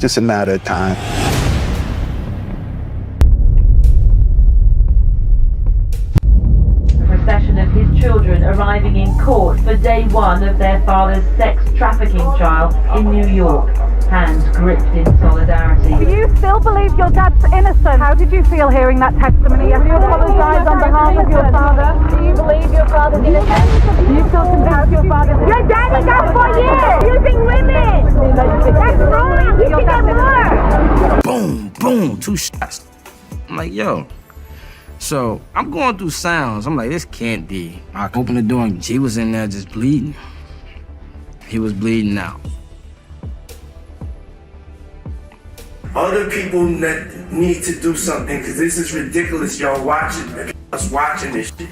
just a matter of time. Procession of his children arriving in court for day one of their father's sex trafficking trial in New York. Hands gripped in solidarity. Do you still believe your dad's innocent? How did you feel hearing that testimony? Do you apologize on behalf of your father? Do you believe your father's innocent? Do you still convinced your father's innocent? Your daddy got 4 years using women! That's wrong! He should get more! Boom, boom, 2 shots. I'm like, yo. So I'm going through sounds. I'm like, this can't be. I opened the door and G was in there just bleeding. He was bleeding out. Other people that need to do something, because this is ridiculous, y'all watching, us watching this shit.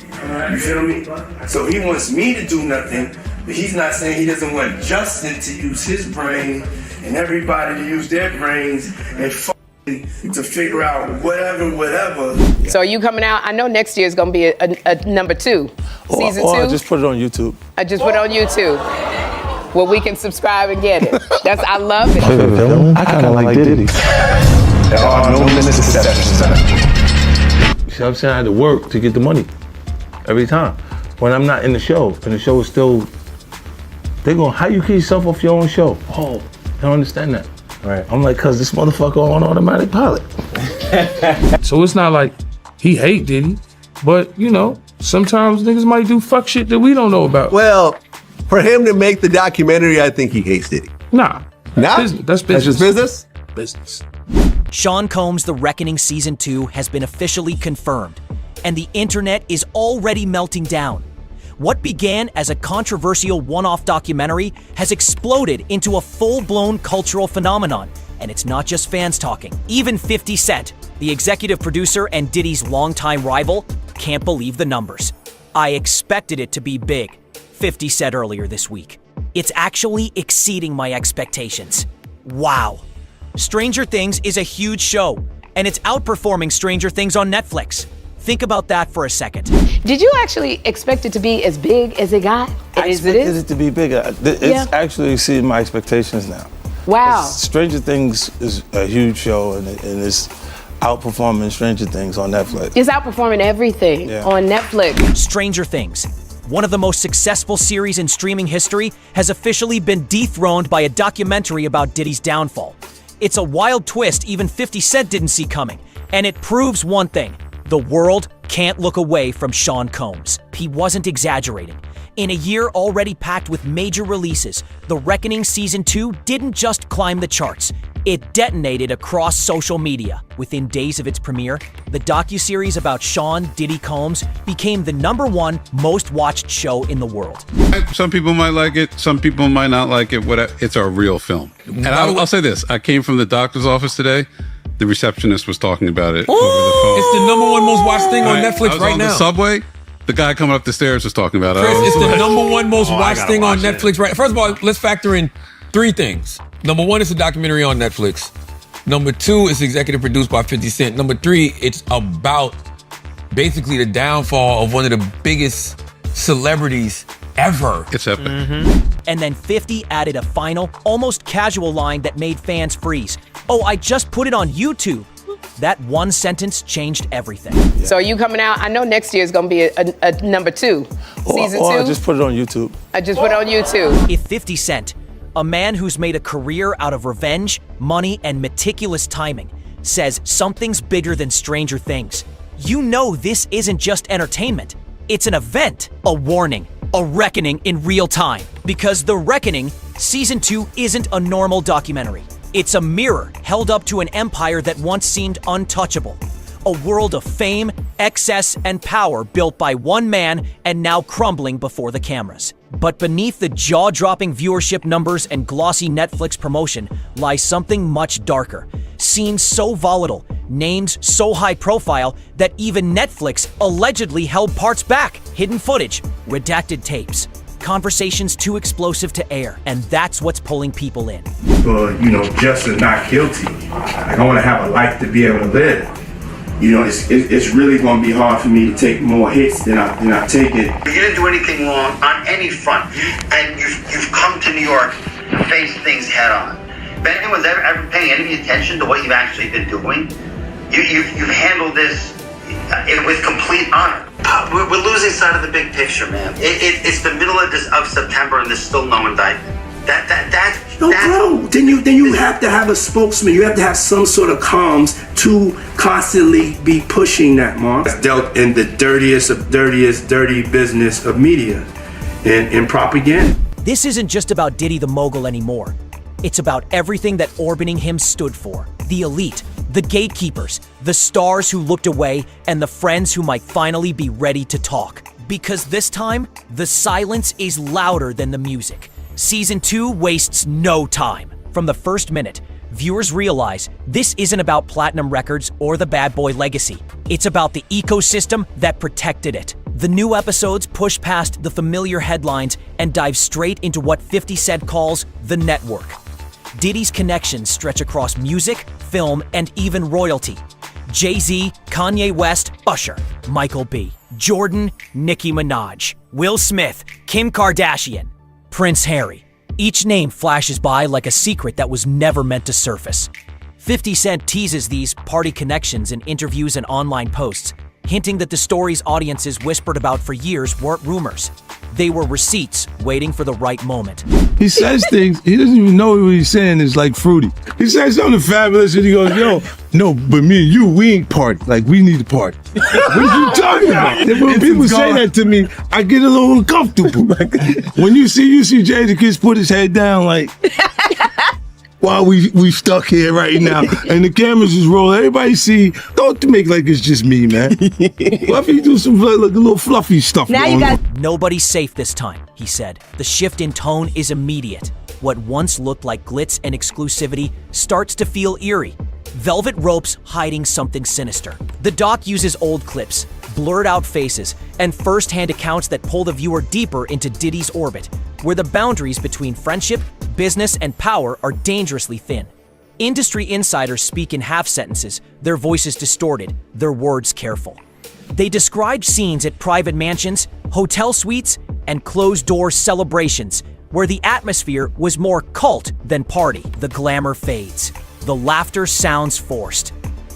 You feel me? So he wants me to do nothing, but he's not saying he doesn't want Justin to use his brain and everybody to use their brains and to figure out whatever. So are you coming out? I know next year is going to be a number 2. Season 2? I just put it on YouTube. I just put it on YouTube. Well, we can subscribe and get it. I love it. I kind of like Diddy. There are no misconceptions. You see what I'm saying? I had to work to get the money every time. When I'm not in the show, and the show is still, they're going, how you keep yourself off your own show? Oh, I don't understand that. Right. I'm like, cause this motherfucker on automatic pilot. So it's not like he hate Diddy, but you know, sometimes niggas might do fuck shit that we don't know about. Well, for him to make the documentary, I think he hates Diddy. Nah. Nah? That's business. That's just business? Business. Sean Combs' The Reckoning Season 2 has been officially confirmed, and the internet is already melting down. What began as a controversial one-off documentary has exploded into a full-blown cultural phenomenon, and it's not just fans talking. Even 50 Cent, the executive producer and Diddy's longtime rival, can't believe the numbers. I expected it to be big, 50 said earlier this week. It's actually exceeding my expectations. Wow. Stranger Things is a huge show, and it's outperforming Stranger Things on Netflix. Think about that for a second. Did you actually expect it to be as big as it got? I expected it to be bigger. It's actually exceeding my expectations now. Wow. Stranger Things is a huge show, and it's outperforming Stranger Things on Netflix. It's outperforming everything on Netflix. Stranger Things, one of the most successful series in streaming history, has officially been dethroned by a documentary about Diddy's downfall. It's a wild twist even 50 Cent didn't see coming, and it proves one thing. The world can't look away from Sean Combs. He wasn't exaggerating. In a year already packed with major releases, The Reckoning Season 2 didn't just climb the charts. It detonated across social media. Within days of its premiere, the docuseries about Sean Diddy Combs became the #1 most watched show in the world. Some people might like it, some people might not like it. It's a real film. And I'll say this, I came from the doctor's office today. The receptionist was talking about it over the phone. It's the #1 most watched thing on Netflix right now. The subway, the guy coming up the stairs was talking about it. Chris, it's the #1 most watched thing on Netflix right. First of all, let's factor in 3 things. #1, it's a documentary on Netflix. #2, it's executive produced by 50 Cent. #3, it's about basically the downfall of one of the biggest celebrities ever. It's epic. And then 50 added a final, almost casual line that made fans freeze. Oh, I just put it on YouTube. That one sentence changed everything. So are you coming out? I know next year is going to be a number 2. Season 2? I just put it on YouTube. I just put it on YouTube. If 50 Cent, a man who's made a career out of revenge, money, and meticulous timing, says something's bigger than Stranger Things, you know this isn't just entertainment. It's an event, a warning, a reckoning in real time. Because The Reckoning, Season 2 isn't a normal documentary. It's a mirror held up to an empire that once seemed untouchable. A world of fame, excess, and power built by one man and now crumbling before the cameras. But beneath the jaw-dropping viewership numbers and glossy Netflix promotion lies something much darker. Scenes so volatile, names so high profile that even Netflix allegedly held parts back. Hidden footage, redacted tapes, conversations too explosive to air, and that's what's pulling people in. For, just or not guilty, I want to have a life to be able to live. It's really going to be hard for me to take more hits than I take it. You didn't do anything wrong on any front, and you've come to New York to face things head on. if anyone's ever paying any attention to what you've actually been doing, you've handled this with complete honor. We're losing sight of the big picture, man. It's the middle of September and there's still no indictment. Bro. Then you have to have a spokesman. You have to have some sort of comms to constantly be pushing that, Mark. It's dealt in the dirtiest of dirty business of media and propaganda. This isn't just about Diddy the mogul anymore. It's about everything that orbiting him stood for. The elite, the gatekeepers, the stars who looked away, and the friends who might finally be ready to talk. Because this time, the silence is louder than the music. Season 2 wastes no time. From the first minute, viewers realize this isn't about Platinum Records or the Bad Boy legacy. It's about the ecosystem that protected it. The new episodes push past the familiar headlines and dive straight into what 50 Cent calls the network. Diddy's connections stretch across music, film, and even royalty. Jay-Z, Kanye West, Usher, Michael B., Jordan, Nicki Minaj, Will Smith, Kim Kardashian, Prince Harry. Each name flashes by like a secret that was never meant to surface. 50 Cent teases these party connections in interviews and online posts, hinting that the stories audiences whispered about for years weren't rumors. They were receipts waiting for the right moment. He says things, he doesn't even know what he's saying is like fruity. He says something fabulous and he goes, yo, no, but me and you, we ain't part. Like, we need to part. What are you talking about? And when people say that to me, I get a little uncomfortable. When you see Jay the Kid put his head down, like, while we stuck here right now, and the cameras is rolling, everybody see, don't make like it's just me, man. What if you do some like, a little fluffy stuff? Now you got nobody's safe this time, he said. The shift in tone is immediate. What once looked like glitz and exclusivity starts to feel eerie. Velvet ropes hiding something sinister. The doc uses old clips, blurred out faces, and first-hand accounts that pull the viewer deeper into Diddy's orbit, where the boundaries between friendship, business, and power are dangerously thin. Industry insiders speak in half sentences, their voices distorted, their words careful. They described scenes at private mansions, hotel suites, and closed-door celebrations, where the atmosphere was more cult than party. The glamour fades. The laughter sounds forced.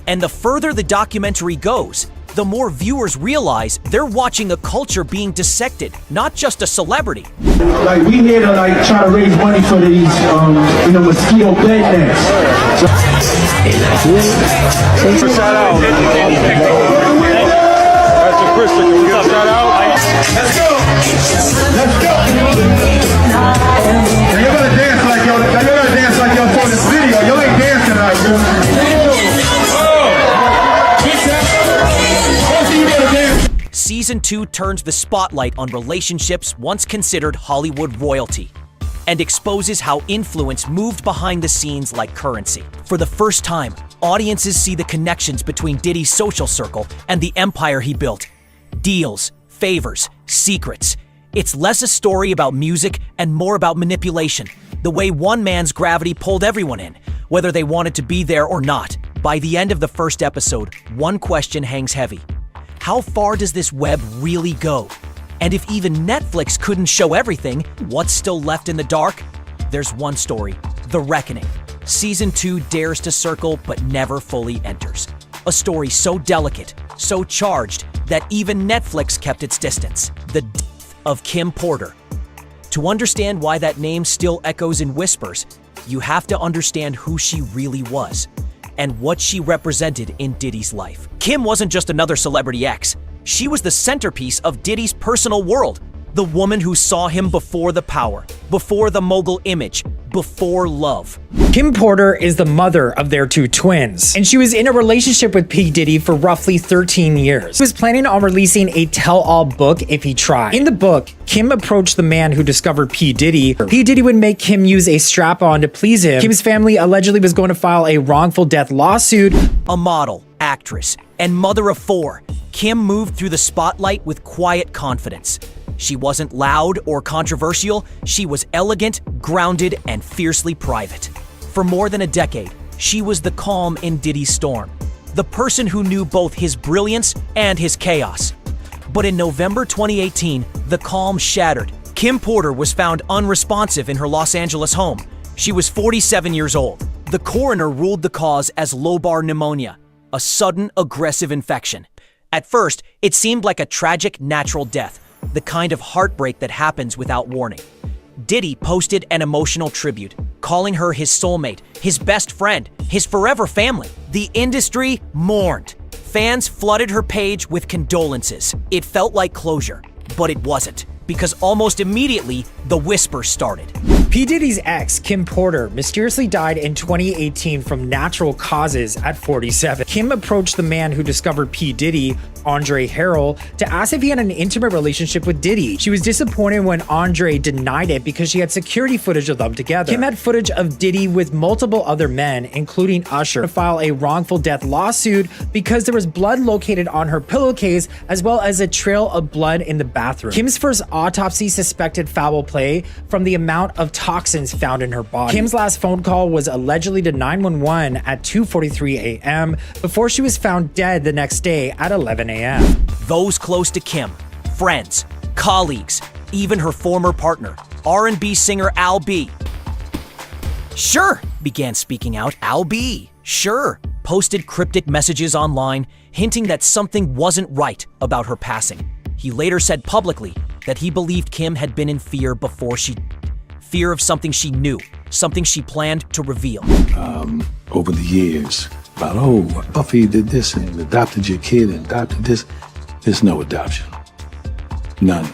And the further the documentary goes, the more viewers realize they're watching a culture being dissected, not just a celebrity. Like, we here to like try to raise money for these, mosquito bed nets. Shout out. That's a Christian. Can we get a shout out? Let's go. Let's go. You're gonna dance like y'all for this video. Y'all ain't dancing like Season 2 turns the spotlight on relationships once considered Hollywood royalty and exposes how influence moved behind the scenes like currency. For the first time, audiences see the connections between Diddy's social circle and the empire he built. Deals, favors, secrets. It's less a story about music and more about manipulation. The way one man's gravity pulled everyone in, whether they wanted to be there or not. By the end of the first episode, one question hangs heavy. How far does this web really go? And if even Netflix couldn't show everything, what's still left in the dark? There's one story, The Reckoning. Season 2 dares to circle but never fully enters. A story so delicate, so charged, that even Netflix kept its distance. The death of Kim Porter. To understand why that name still echoes in whispers, you have to understand who she really was and what she represented in Diddy's life. Kim wasn't just another celebrity ex. She was the centerpiece of Diddy's personal world. The woman who saw him before the power, before the mogul image, before love. Kim Porter is the mother of their two twins, and she was in a relationship with P. Diddy for roughly 13 years. He was planning on releasing a tell-all book if he tried. In the book, Kim approached the man who discovered P. Diddy. P. Diddy would make Kim use a strap-on to please him. Kim's family allegedly was going to file a wrongful death lawsuit. A model, actress, and mother of 4, Kim moved through the spotlight with quiet confidence. She wasn't loud or controversial, she was elegant, grounded, and fiercely private. For more than a decade, she was the calm in Diddy's storm, the person who knew both his brilliance and his chaos. But in November 2018, the calm shattered. Kim Porter was found unresponsive in her Los Angeles home, She was 47 years old. The coroner ruled the cause as lobar pneumonia, a sudden aggressive infection. At first, it seemed like a tragic natural death, the kind of heartbreak that happens without warning. Diddy posted an emotional tribute, calling her his soulmate, his best friend, his forever family. The industry mourned. Fans flooded her page with condolences. It felt like closure, but it wasn't, because almost immediately, the whispers started. P. Diddy's ex, Kim Porter, mysteriously died in 2018 from natural causes at 47. Kim approached the man who discovered P. Diddy, Andre Harrell, to ask if he had an intimate relationship with Diddy. She was disappointed when Andre denied it because she had security footage of them together. Kim had footage of Diddy with multiple other men, including Usher, to file a wrongful death lawsuit because there was blood located on her pillowcase as well as a trail of blood in the bathroom. Kim's first autopsy suspected foul play from the amount of toxins found in her body. Kim's last phone call was allegedly to 911 at 2:43 a.m. before she was found dead the next day at 11 a.m. Those close to Kim, friends, colleagues, even her former partner, R&B singer Al B. Sure, began speaking out. Al B. Sure, posted cryptic messages online hinting that something wasn't right about her passing. He later said publicly that he believed Kim had been in fear before she fear of something she knew, something she planned to reveal. Over the years, about, oh, Buffy did this and adopted your kid and adopted this. There's no adoption. None.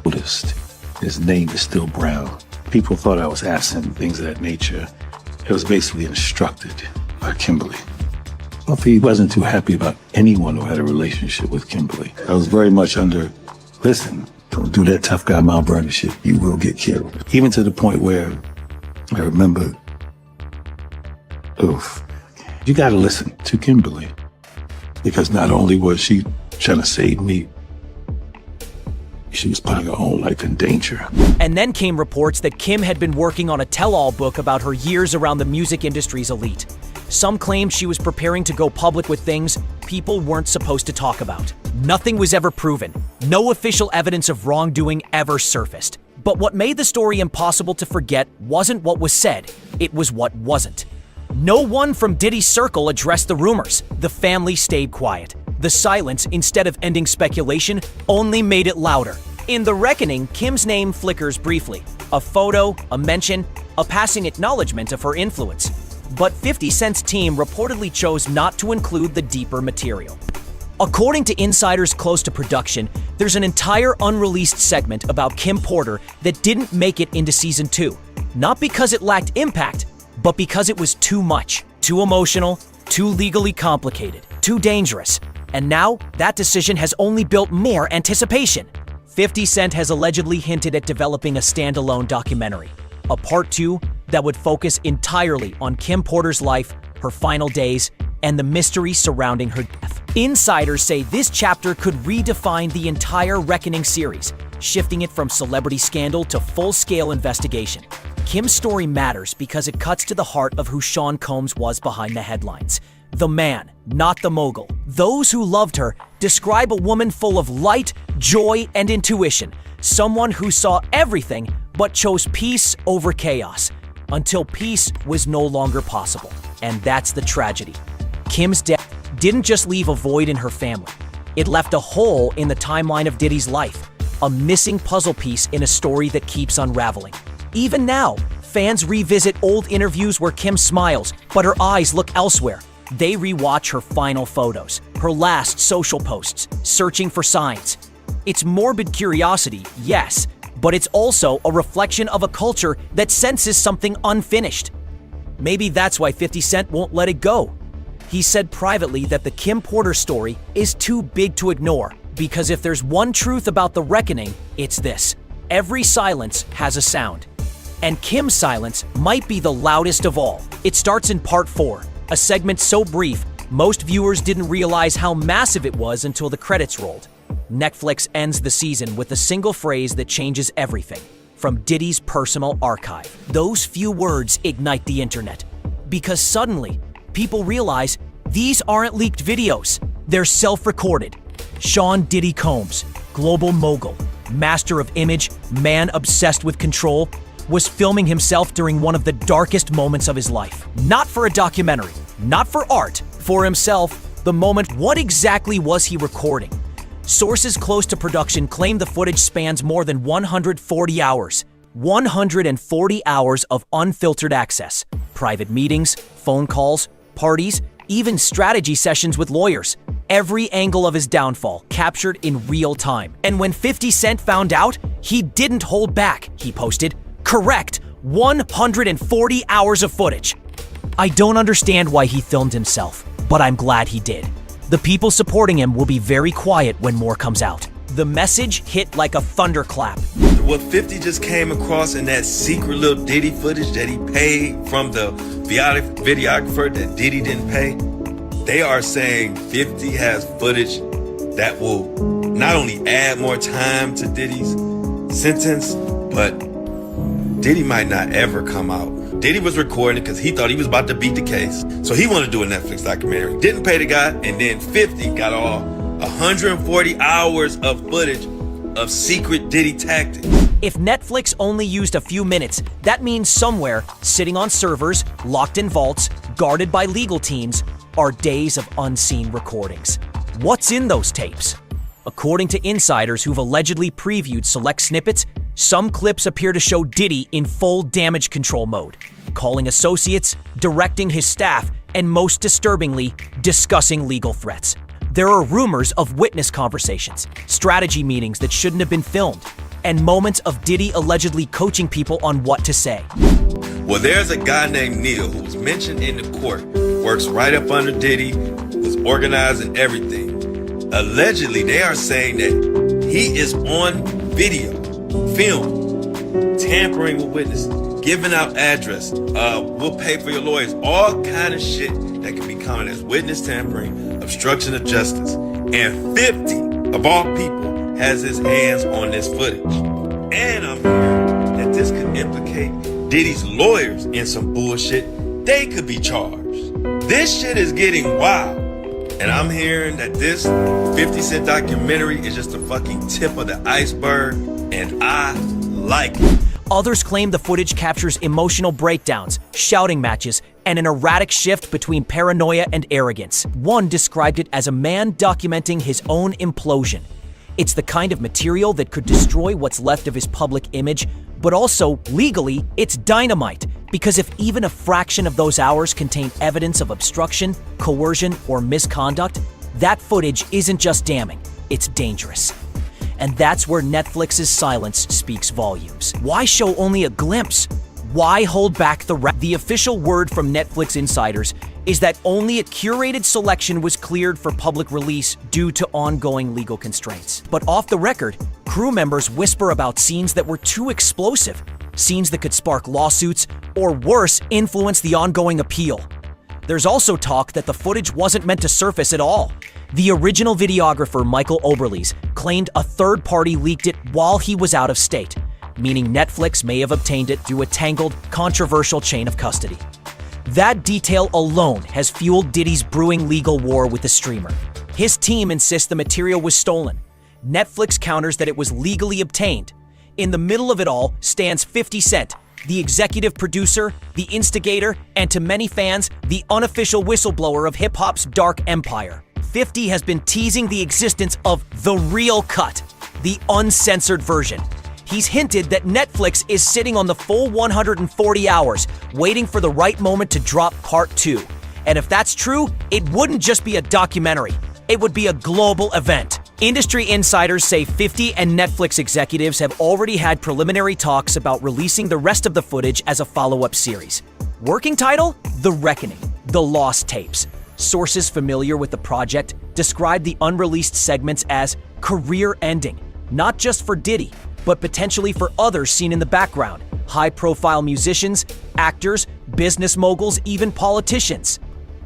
Noticed. His name is still Brown. People thought I was absent, things of that nature. It was basically instructed by Kimberly. Buffy wasn't too happy about anyone who had a relationship with Kimberly. I was very much under, listen, don't do that tough guy Mount Vernon shit. You will get killed. Even to the point where I remember, you gotta listen to Kimberly. Because not only was she trying to save me, she was putting her own life in danger. And then came reports that Kim had been working on a tell-all book about her years around the music industry's elite. Some claimed she was preparing to go public with things people weren't supposed to talk about. Nothing was ever proven. No official evidence of wrongdoing ever surfaced. But what made the story impossible to forget wasn't what was said, it was what wasn't. No one from Diddy's circle addressed the rumors. The family stayed quiet. The silence, instead of ending speculation, only made it louder. In The Reckoning, Kim's name flickers briefly. A photo, a mention, a passing acknowledgement of her influence. But 50 Cent's team reportedly chose not to include the deeper material. According to insiders close to production, there's an entire unreleased segment about Kim Porter that didn't make it into season 2. Not because it lacked impact, but because it was too much, too emotional, too legally complicated, too dangerous. And now, that decision has only built more anticipation. 50 Cent has allegedly hinted at developing a standalone documentary, a part 2 that would focus entirely on Kim Porter's life, her final days, and the mystery surrounding her death. Insiders say this chapter could redefine the entire Reckoning series, shifting it from celebrity scandal to full-scale investigation. Kim's story matters because it cuts to the heart of who Sean Combs was behind the headlines. The man, not the mogul. Those who loved her describe a woman full of light, joy, and intuition. Someone who saw everything but chose peace over chaos, until peace was no longer possible. And that's the tragedy. Kim's death didn't just leave a void in her family. It left a hole in the timeline of Diddy's life, a missing puzzle piece in a story that keeps unraveling. Even now, fans revisit old interviews where Kim smiles, but her eyes look elsewhere. They rewatch her final photos, her last social posts, searching for signs. It's morbid curiosity, yes, but it's also a reflection of a culture that senses something unfinished. Maybe that's why 50 Cent won't let it go. He said privately that the Kim Porter story is too big to ignore, because if there's one truth about The Reckoning, it's this: every silence has a sound. And Kim's silence might be the loudest of all. It starts in part 4, a segment so brief, most viewers didn't realize how massive it was until the credits rolled. Netflix ends the season with a single phrase that changes everything, from Diddy's personal archive. Those few words ignite the internet, because suddenly, people realize these aren't leaked videos, they're self-recorded. Sean Diddy Combs, global mogul, master of image, man obsessed with control, was filming himself during one of the darkest moments of his life. Not for a documentary, not for art, for himself, the moment. What exactly was he recording? Sources close to production claim the footage spans more than 140 hours. 140 hours of unfiltered access. Private meetings, phone calls, parties, even strategy sessions with lawyers. Every angle of his downfall captured in real time. And when 50 Cent found out, he didn't hold back. He posted, correct, 140 hours of footage. I don't understand why he filmed himself, but I'm glad he did. The people supporting him will be very quiet when more comes out. The message hit like a thunderclap. What 50 just came across in that secret little Diddy footage that he paid from the videographer that Diddy didn't pay, they are saying 50 has footage that will not only add more time to Diddy's sentence, but Diddy might not ever come out. Diddy was recording because he thought he was about to beat the case. So he wanted to do a Netflix documentary. Didn't pay the guy, and then 50 got all 140 hours of footage of secret Diddy tactics. If Netflix only used a few minutes, that means somewhere, sitting on servers, locked in vaults, guarded by legal teams, are days of unseen recordings. What's in those tapes? According to insiders who've allegedly previewed select snippets, some clips appear to show Diddy in full damage control mode, calling associates, directing his staff, and most disturbingly, discussing legal threats. There are rumors of witness conversations, strategy meetings that shouldn't have been filmed, and moments of Diddy allegedly coaching people on what to say. Well, there's a guy named Neil who was mentioned in the court, works right up under Diddy, was organizing everything. Allegedly, they are saying that he is on video, film, tampering with witnesses, giving out address, we'll pay for your lawyers, all kind of shit that can be counted as witness tampering, obstruction of justice. And 50, of all people, has his hands on this footage. And I'm hearing that this could implicate Diddy's lawyers in some bullshit. They could be charged. This shit is getting wild. And I'm hearing that this 50 Cent documentary is just the fucking tip of the iceberg, and I like it. Others claim the footage captures emotional breakdowns, shouting matches, and an erratic shift between paranoia and arrogance. One described it as a man documenting his own implosion. It's the kind of material that could destroy what's left of his public image, but also, legally, it's dynamite, because if even a fraction of those hours contain evidence of obstruction, coercion, or misconduct, that footage isn't just damning, it's dangerous. And that's where Netflix's silence speaks volumes. Why show only a glimpse? Why hold back the official word from Netflix insiders is that only a curated selection was cleared for public release due to ongoing legal constraints. But off the record, crew members whisper about scenes that were too explosive, scenes that could spark lawsuits, or worse, influence the ongoing appeal. There's also talk that the footage wasn't meant to surface at all. The original videographer, Michael Oberlees, claimed a third party leaked it while he was out of state, meaning Netflix may have obtained it through a tangled, controversial chain of custody. That detail alone has fueled Diddy's brewing legal war with the streamer. His team insists the material was stolen. Netflix counters that it was legally obtained. In the middle of it all stands 50 Cent, the executive producer, the instigator, and to many fans, the unofficial whistleblower of hip-hop's dark empire. 50 has been teasing the existence of the real cut, the uncensored version. He's hinted that Netflix is sitting on the full 140 hours, waiting for the right moment to drop part 2. And if that's true, it wouldn't just be a documentary. It would be a global event. Industry insiders say 50 and Netflix executives have already had preliminary talks about releasing the rest of the footage as a follow-up series. Working title? The Reckoning, The Lost Tapes. Sources familiar with the project describe the unreleased segments as career-ending, not just for Diddy, but potentially for others seen in the background, high-profile musicians, actors, business moguls, even politicians.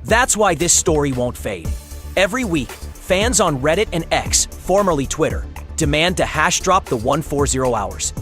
That's why this story won't fade. Every week, fans on Reddit and X, formerly Twitter, demand to hash drop the 140 hours.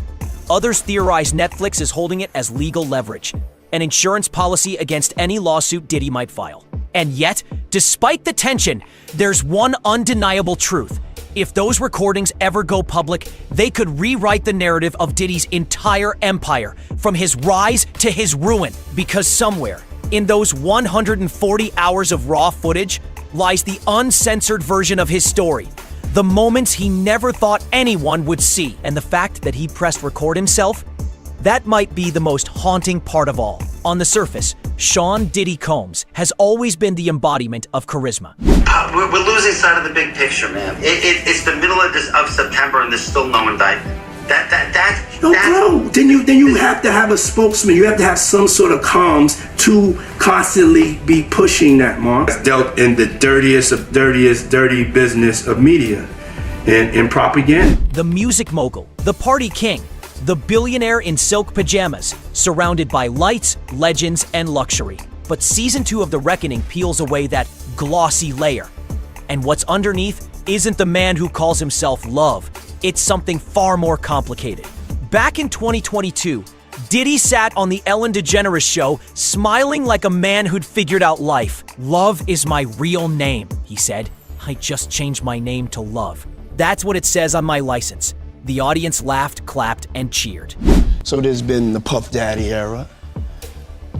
Others theorize Netflix is holding it as legal leverage, an insurance policy against any lawsuit Diddy might file. And yet, despite the tension, there's one undeniable truth. If those recordings ever go public, they could rewrite the narrative of Diddy's entire empire, from his rise to his ruin, because somewhere in those 140 hours of raw footage lies the uncensored version of his story, the moments he never thought anyone would see, and the fact that he pressed record himself, that might be the most haunting part of all. On the surface, Sean Diddy Combs has always been the embodiment of charisma. We're losing sight of the big picture, man. It's the middle of September and there's still no indictment. Bro, then you have to have a spokesman. You have to have some sort of comms to constantly be pushing that, Mark. Dealt in the dirtiest of dirty business of media and propaganda. The music mogul, the party king, the billionaire in silk pajamas, surrounded by lights, legends, and luxury. But season 2 of The Reckoning peels away that glossy layer. And what's underneath isn't the man who calls himself love. It's something far more complicated. Back in 2022, Diddy sat on the Ellen DeGeneres show, smiling like a man who'd figured out life. "Love is my real name," he said. "I just changed my name to Love. That's what it says on my license." The audience laughed, clapped, and cheered. So there's been the Puff Daddy era,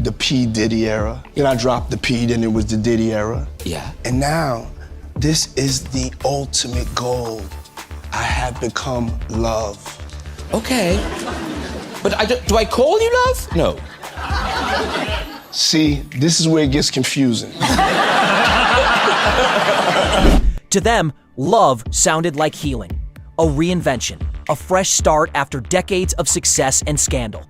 the P. Diddy era. Then I dropped the P, then it was the Diddy era. Yeah. And now, this is the ultimate goal. I have become Love. Okay. But do I call you Love? No. See, this is where it gets confusing. To them, love sounded like healing, a reinvention, a fresh start after decades of success and scandal.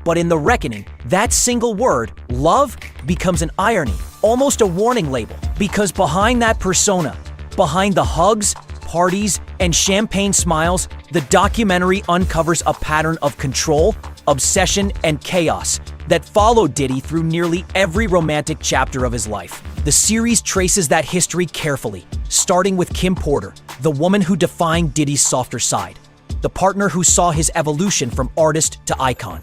But in The Reckoning, that single word, love, becomes an irony, almost a warning label, because behind that persona, behind the hugs, parties, and champagne smiles, the documentary uncovers a pattern of control, obsession, and chaos that followed Diddy through nearly every romantic chapter of his life. The series traces that history carefully, starting with Kim Porter, the woman who defined Diddy's softer side, the partner who saw his evolution from artist to icon.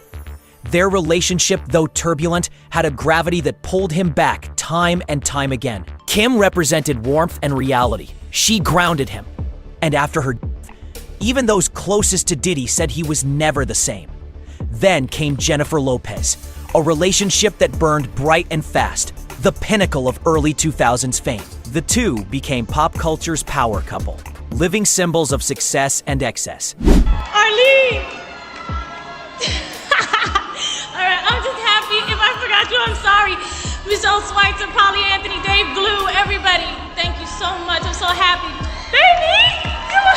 Their relationship, though turbulent, had a gravity that pulled him back time and time again. Kim represented warmth and reality. She grounded him. And after her death, even those closest to Diddy said he was never the same. Then came Jennifer Lopez, a relationship that burned bright and fast, the pinnacle of early 2000s fame. The two became pop culture's power couple, living symbols of success and excess. Arlene! Alright, I'm just happy. If I forgot you, I'm sorry. Michelle Schweitzer, Polly Anthony, Dave Blue, everybody. Thank you so much. I'm so happy. Baby! Come on,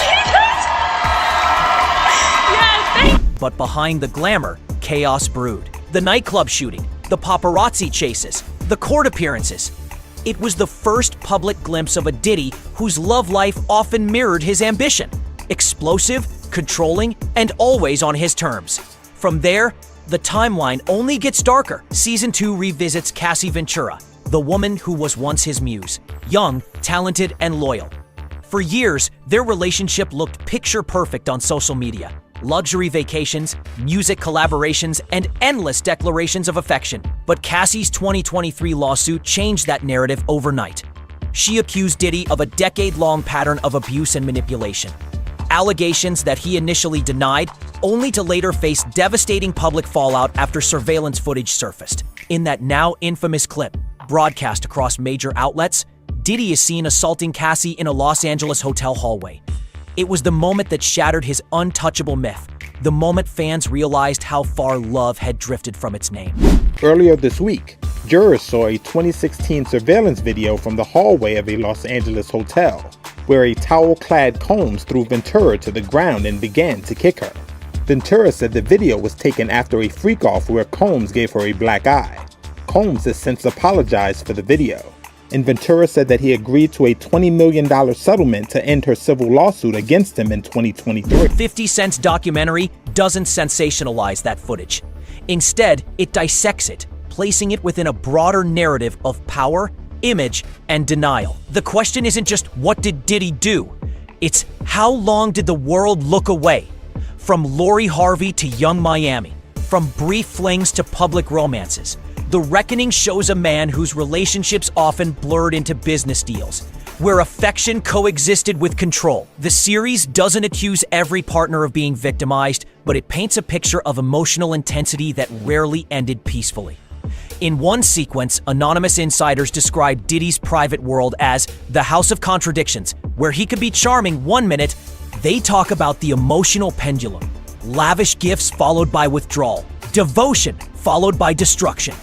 yes, thank you. But behind the glamour, chaos brewed. The nightclub shooting, the paparazzi chases, the court appearances. It was the first public glimpse of a Diddy whose love life often mirrored his ambition. Explosive, controlling, and always on his terms. From there, the timeline only gets darker. Season 2 revisits Cassie Ventura, the woman who was once his muse. Young, talented, and loyal. For years, their relationship looked picture perfect on social media. Luxury vacations, music collaborations, and endless declarations of affection. But Cassie's 2023 lawsuit changed that narrative overnight. She accused Diddy of a decade-long pattern of abuse and manipulation. Allegations that he initially denied, only to later face devastating public fallout after surveillance footage surfaced. In that now infamous clip, broadcast across major outlets, Diddy is seen assaulting Cassie in a Los Angeles hotel hallway. It was the moment that shattered his untouchable myth, the moment fans realized how far love had drifted from its name. Earlier this week, jurors saw a 2016 surveillance video from the hallway of a Los Angeles hotel, where a towel-clad Combs threw Ventura to the ground and began to kick her. Ventura said the video was taken after a freak-off where Combs gave her a black eye. Combs has since apologized for the video, and Ventura said that he agreed to a $20 million settlement to end her civil lawsuit against him in 2023. 50 Cent's documentary doesn't sensationalize that footage. Instead, it dissects it, placing it within a broader narrative of power, image, and denial. The question isn't just what did Diddy do? It's how long did the world look away? From Lori Harvey to Young Miami, from brief flings to public romances, The Reckoning shows a man whose relationships often blurred into business deals, where affection coexisted with control. The series doesn't accuse every partner of being victimized, but it paints a picture of emotional intensity that rarely ended peacefully. In one sequence, anonymous insiders described Diddy's private world as the house of contradictions, where he could be charming one minute. They talk about the emotional pendulum. Lavish gifts followed by withdrawal. Devotion followed by destruction.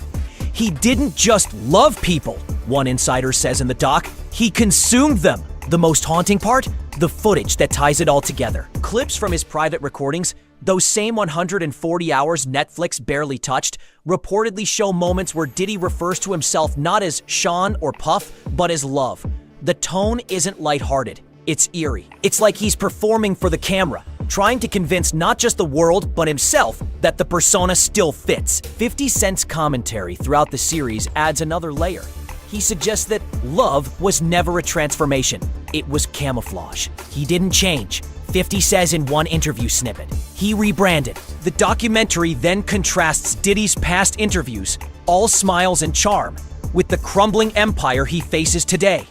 He didn't just love people, one insider says in the doc. He consumed them. The most haunting part? The footage that ties it all together. Clips from his private recordings, those same 140 hours Netflix barely touched, reportedly show moments where Diddy refers to himself not as Sean or Puff, but as Love. The tone isn't lighthearted. It's eerie. It's like he's performing for the camera, trying to convince not just the world, but himself that the persona still fits. 50 Cent's commentary throughout the series adds another layer. He suggests that love was never a transformation. It was camouflage. He didn't change. 50 says in one interview snippet. He rebranded. The documentary then contrasts Diddy's past interviews, all smiles and charm, with the crumbling empire he faces today.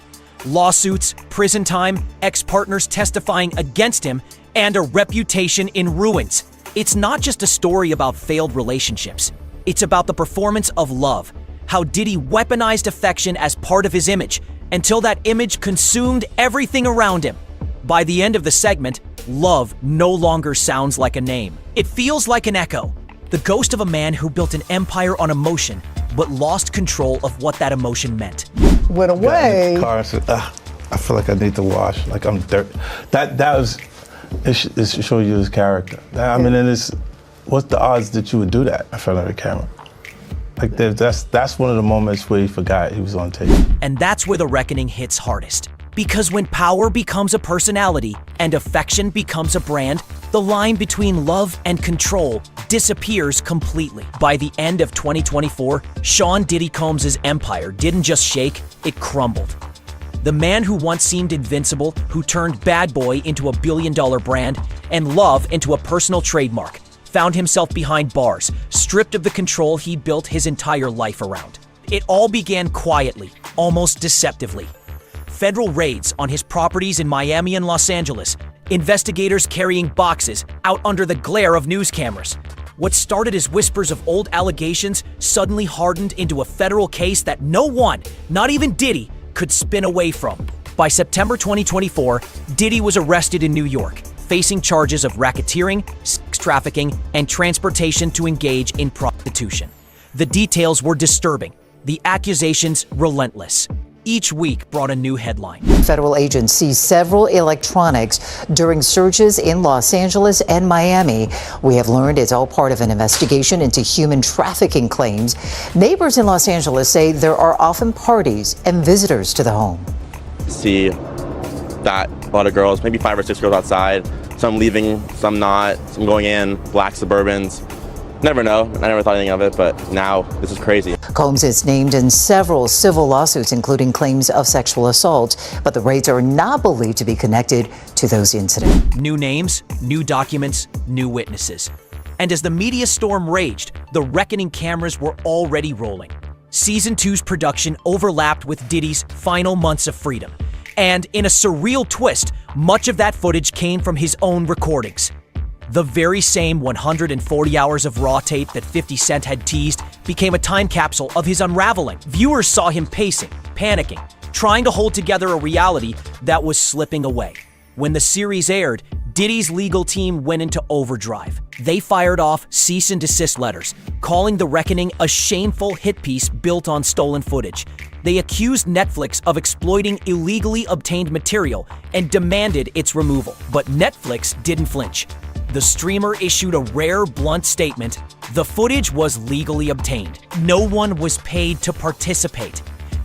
Lawsuits, prison time, ex-partners testifying against him, and a reputation in ruins. It's not just a story about failed relationships. It's about the performance of love, how Diddy weaponized affection as part of his image, until that image consumed everything around him. By the end of the segment, love no longer sounds like a name. It feels like an echo, the ghost of a man who built an empire on emotion, but lost control of what that emotion meant. Went away. Car and said, I feel like I need to wash, like I'm dirt. That was, it shows you his character. I mean, and it's, what's the odds that you would do that in front of the camera? Like that's one of the moments where he forgot he was on tape. And that's where the reckoning hits hardest. Because when power becomes a personality and affection becomes a brand, the line between love and control disappears completely. By the end of 2024, Sean Diddy Combs' empire didn't just shake, it crumbled. The man who once seemed invincible, who turned Bad Boy into a billion-dollar brand and love into a personal trademark, found himself behind bars, stripped of the control he built his entire life around. It all began quietly, almost deceptively. Federal raids on his properties in Miami and Los Angeles, investigators carrying boxes out under the glare of news cameras. What started as whispers of old allegations suddenly hardened into a federal case that no one, not even Diddy, could spin away from. By September 2024, Diddy was arrested in New York, facing charges of racketeering, sex trafficking, and transportation to engage in prostitution. The details were disturbing, the accusations relentless. Each week brought a new headline. Federal agents seized several electronics during searches in Los Angeles and Miami. We have learned it's all part of an investigation into human trafficking claims. Neighbors in Los Angeles say there are often parties and visitors to the home. See that a lot of girls, maybe 5 or 6 girls outside, some leaving, some not, some going in, black Suburbans. Never know. I never thought anything of it, but now this is crazy. Combs is named in several civil lawsuits, including claims of sexual assault, but the raids are not believed to be connected to those incidents. New names, new documents, new witnesses. And as the media storm raged, the reckoning cameras were already rolling. Season 2's production overlapped with Diddy's final months of freedom. And in a surreal twist, much of that footage came from his own recordings. The very same 140 hours of raw tape that 50 Cent had teased became a time capsule of his unraveling. Viewers saw him pacing, panicking, trying to hold together a reality that was slipping away. When the series aired, Diddy's legal team went into overdrive. They fired off cease and desist letters, calling The Reckoning a shameful hit piece built on stolen footage. They accused Netflix of exploiting illegally obtained material and demanded its removal. But Netflix didn't flinch. The streamer issued a rare, blunt statement. The footage was legally obtained. No one was paid to participate.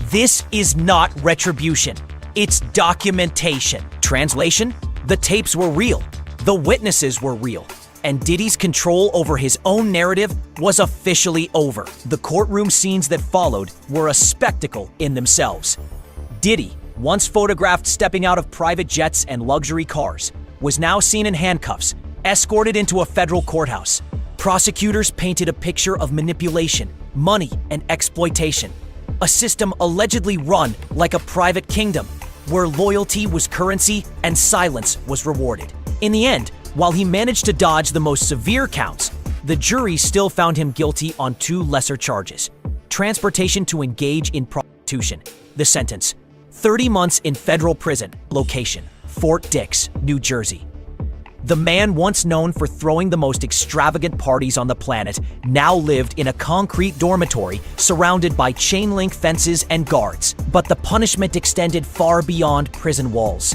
This is not retribution. It's documentation. Translation? The tapes were real. The witnesses were real. And Diddy's control over his own narrative was officially over. The courtroom scenes that followed were a spectacle in themselves. Diddy, once photographed stepping out of private jets and luxury cars, was now seen in handcuffs, escorted into a federal courthouse. Prosecutors painted a picture of manipulation, money, and exploitation. A system allegedly run like a private kingdom, where loyalty was currency and silence was rewarded. In the end, while he managed to dodge the most severe counts, the jury still found him guilty on 2 lesser charges: transportation to engage in prostitution. The sentence: 30 months in federal prison. Location: Fort Dix, New Jersey. The man once known for throwing the most extravagant parties on the planet now lived in a concrete dormitory surrounded by chain-link fences and guards. But the punishment extended far beyond prison walls.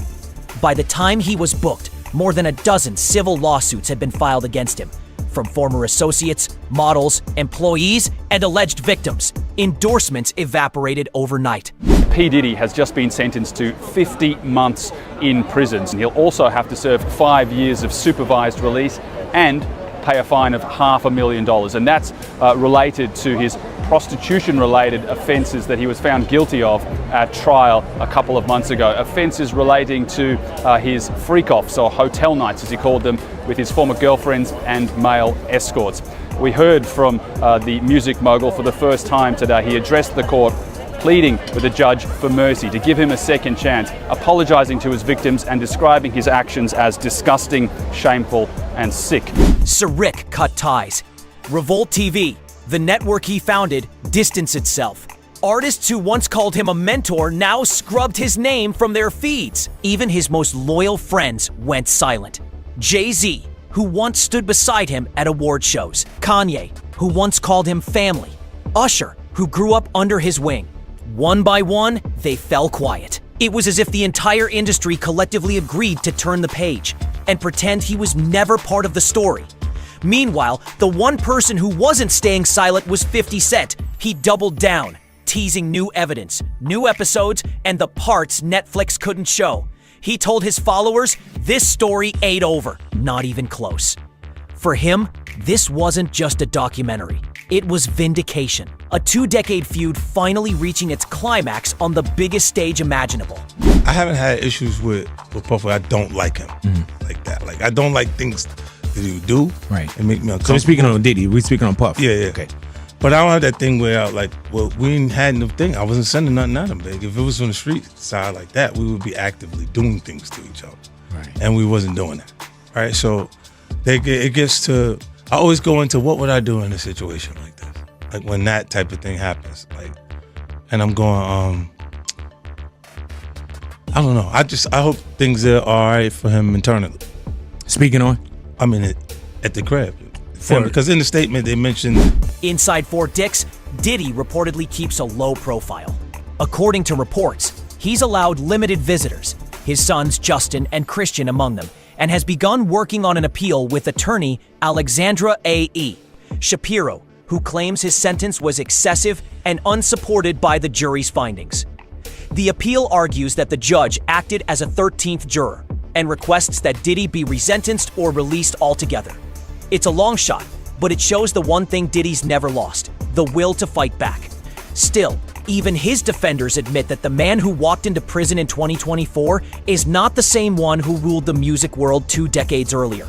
By the time he was booked, more than a dozen civil lawsuits had been filed against him, from former associates, models, employees, and alleged victims. Endorsements evaporated overnight. P. Diddy has just been sentenced to 50 months in prison. He'll also have to serve 5 years of supervised release and pay a fine of $500,000. And that's related to his prostitution-related offences that he was found guilty of at trial a couple of months ago. Offences relating to his freak-offs, or hotel nights as he called them, with his former girlfriends and male escorts. We heard from the music mogul for the first time today. He addressed the court, pleading with the judge for mercy, to give him a second chance, apologising to his victims and describing his actions as disgusting, shameful and sick. Sir Rick cut ties. Revolt TV, the network he founded, distanced itself. Artists who once called him a mentor now scrubbed his name from their feeds. Even his most loyal friends went silent. Jay-Z, who once stood beside him at award shows. Kanye, who once called him family. Usher, who grew up under his wing. One by one, they fell quiet. It was as if the entire industry collectively agreed to turn the page and pretend he was never part of the story. Meanwhile, the one person who wasn't staying silent was 50 Cent. He doubled down, teasing new evidence, new episodes, and the parts Netflix couldn't show. He told his followers, this story ain't over, not even close. For him, this wasn't just a documentary. It was vindication. A 2-decade feud finally reaching its climax on the biggest stage imaginable. I haven't had issues with Puff. I don't like him like that. Like, I don't like things that he would do. Right. And make me uncomfortable. So we're speaking on Diddy. We're speaking on Puff. Yeah, yeah. Okay. But I don't have that thing where, like, well, we ain't had no thing. I wasn't sending nothing at him, big. If it was on the street side like that, we would be actively doing things to each other. Right. And we wasn't doing that. Right? So it gets to, I always go into what would I do in a situation like this? Like when that type of thing happens. Like, and I'm going, I don't know. I hope things are all right for him internally. Speaking on? I mean, at the crib. Because in the statement they mentioned... Inside Fort Dix, Diddy reportedly keeps a low profile. According to reports, he's allowed limited visitors, his sons Justin and Christian among them, and has begun working on an appeal with attorney Alexandra A.E. Shapiro, who claims his sentence was excessive and unsupported by the jury's findings. The appeal argues that the judge acted as a 13th juror and requests that Diddy be resentenced or released altogether. It's a long shot, but it shows the one thing Diddy's never lost: the will to fight back. Still, even his defenders admit that the man who walked into prison in 2024 is not the same one who ruled the music world 2 decades earlier.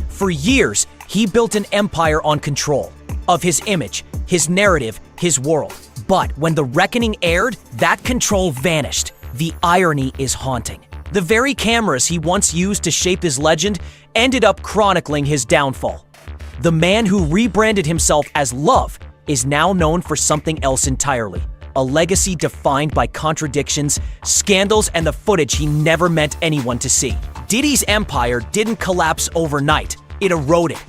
For years, he built an empire on control of his image, his narrative, his world. But when the reckoning aired, that control vanished. The irony is haunting. The very cameras he once used to shape his legend ended up chronicling his downfall. The man who rebranded himself as Love is now known for something else entirely. A legacy defined by contradictions, scandals, and the footage he never meant anyone to see. Diddy's empire didn't collapse overnight. It eroded.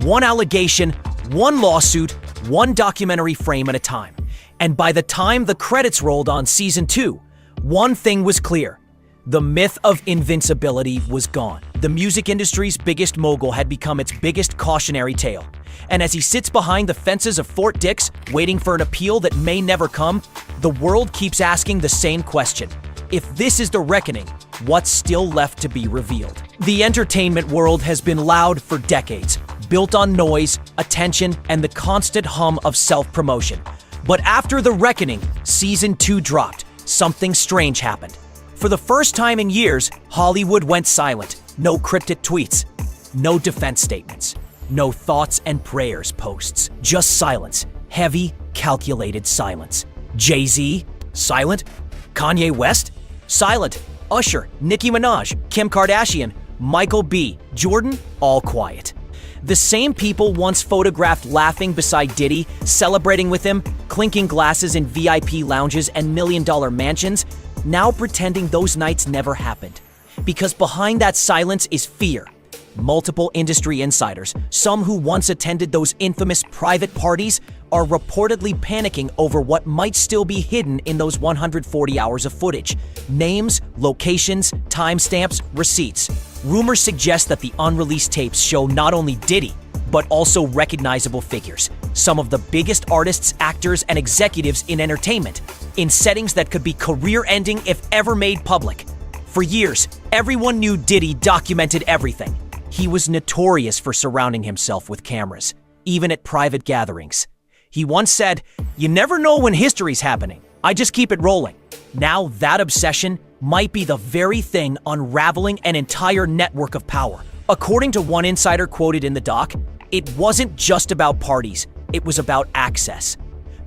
One allegation, one lawsuit, one documentary frame at a time. And by the time the credits rolled on season 2, one thing was clear. The myth of invincibility was gone. The music industry's biggest mogul had become its biggest cautionary tale. And as he sits behind the fences of Fort Dix, waiting for an appeal that may never come, the world keeps asking the same question. If this is the reckoning, what's still left to be revealed? The entertainment world has been loud for decades, built on noise, attention, and the constant hum of self-promotion. But after the reckoning, season 2 dropped. Something strange happened. For the first time in years, Hollywood went silent. No cryptic tweets, no defense statements, no thoughts and prayers posts. Just silence. Heavy, calculated silence. Jay-Z? Silent. Kanye West? Silent. Usher, Nicki Minaj, Kim Kardashian, Michael B., Jordan, all quiet. The same people once photographed laughing beside Diddy, celebrating with him, clinking glasses in VIP lounges and million-dollar mansions, now pretending those nights never happened. Because behind that silence is fear. Multiple industry insiders, some who once attended those infamous private parties, are reportedly panicking over what might still be hidden in those 140 hours of footage. Names, locations, timestamps, receipts. Rumors suggest that the unreleased tapes show not only Diddy, but also recognizable figures. Some of the biggest artists, actors, and executives in entertainment, in settings that could be career-ending if ever made public. For years, everyone knew Diddy documented everything. He was notorious for surrounding himself with cameras, even at private gatherings. He once said, "You never know when history's happening. I just keep it rolling." Now that obsession might be the very thing unraveling an entire network of power. According to one insider quoted in the doc, it wasn't just about parties, it was about access.